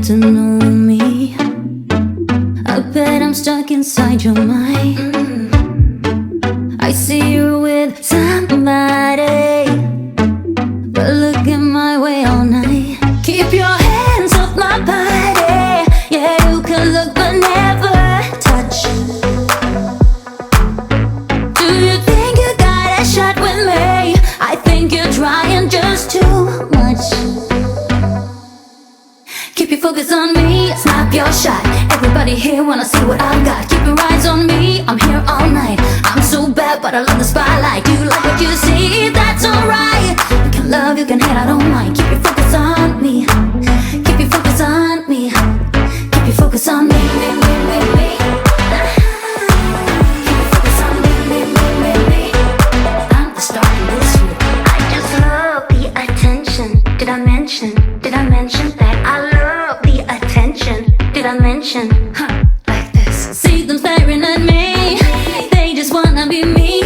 to know me. I bet I'm stuck inside your mind. I see you with somebody, but look at my way all night. Keep your hands off my body. Yeah, you can look but never touch. Do you think you got a shot with me? I think you're trying just too much. Keep your focus on me, snap your shot. Everybody here wanna see what I've got. Keep your eyes on me, I'm here all night. I'm so bad, but I love the spotlight. You like what you see, that's alright. You can love, you can hate, I don't mind. Keep your focus on me. Keep your focus on me. Keep your focus on me. I'm the star in this year. I just love the attention. Did I mention that I love the attention? Did I mention? Like this. See them staring at me. They just wanna be me.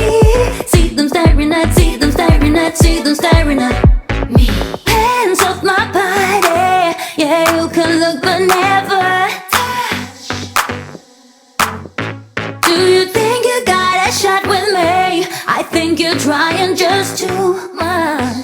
See them staring at, see them staring at, see them staring at me. Hands off my body. Yeah, you can look but never touch. Do you think you got a shot with me? I think you're trying just too much.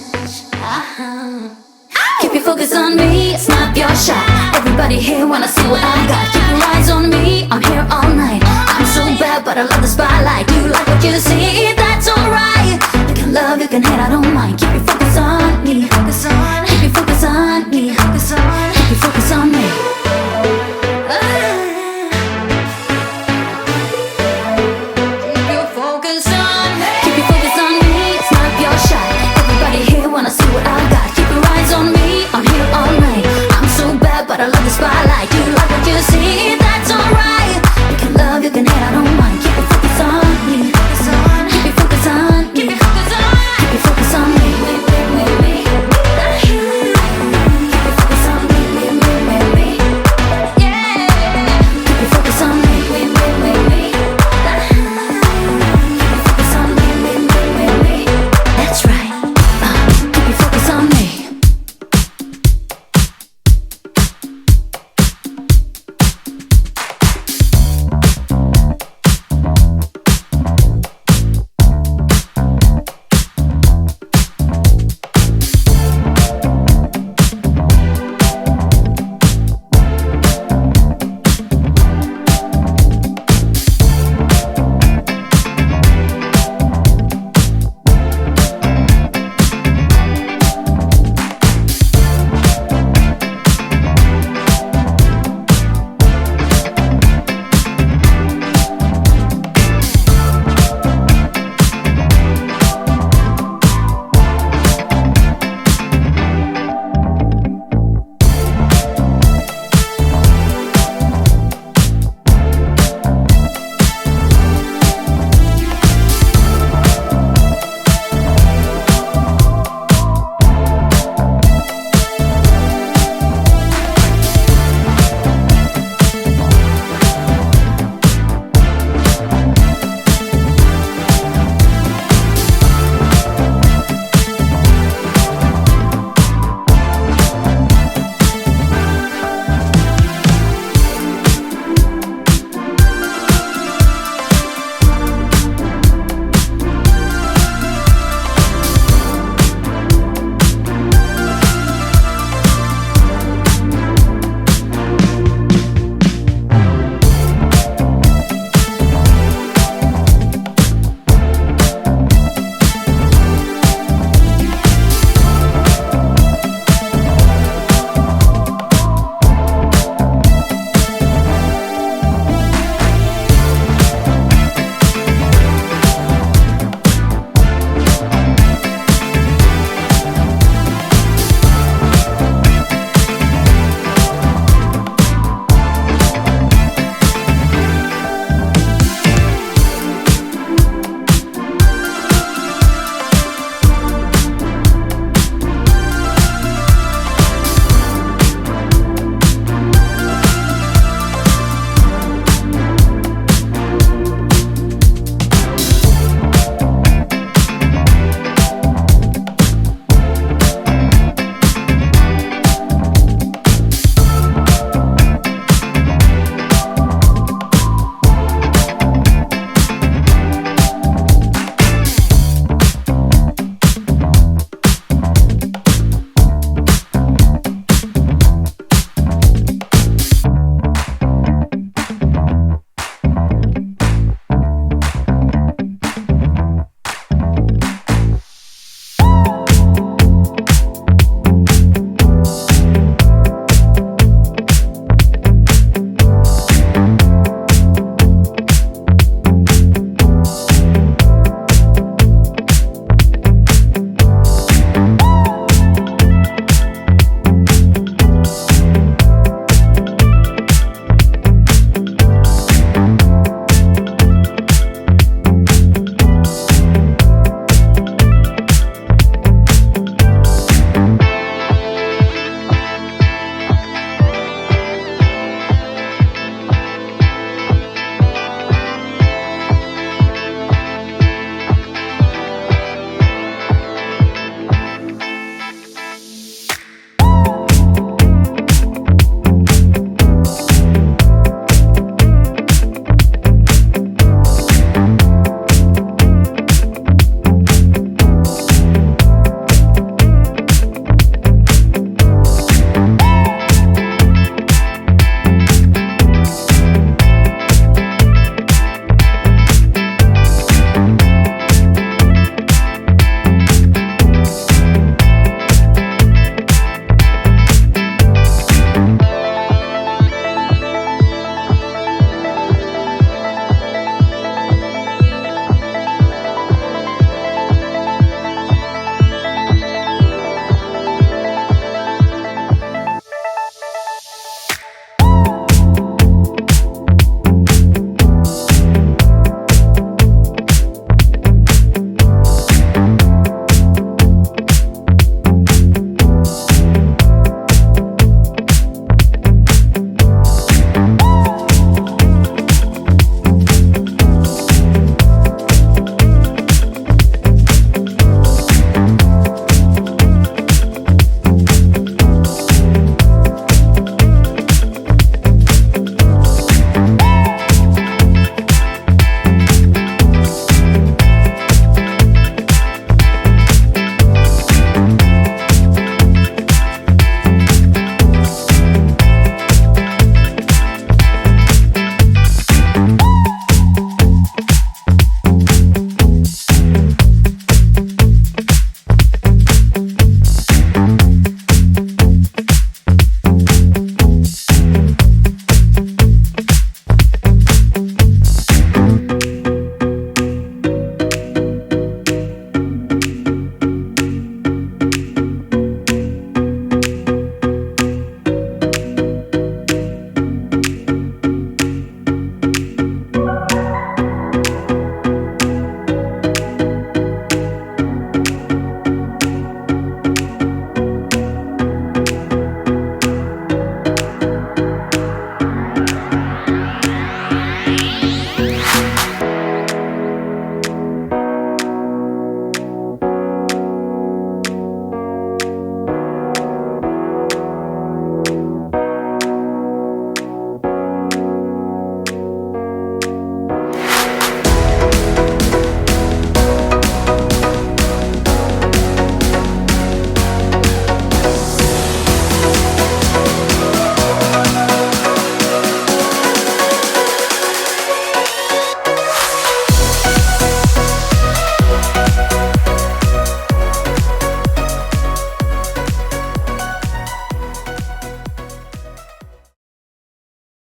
Keep your focus on me, snap your shot. Everybody here wanna see what I got. Keep your eyes on me, I'm here all night. I'm so bad, but I love the spotlight. You like what you see, that's alright. You can love, you can hate, I don't mind. Keep your focus on me, focus on. Keep your focus on me, focus on. Keep your focus on me.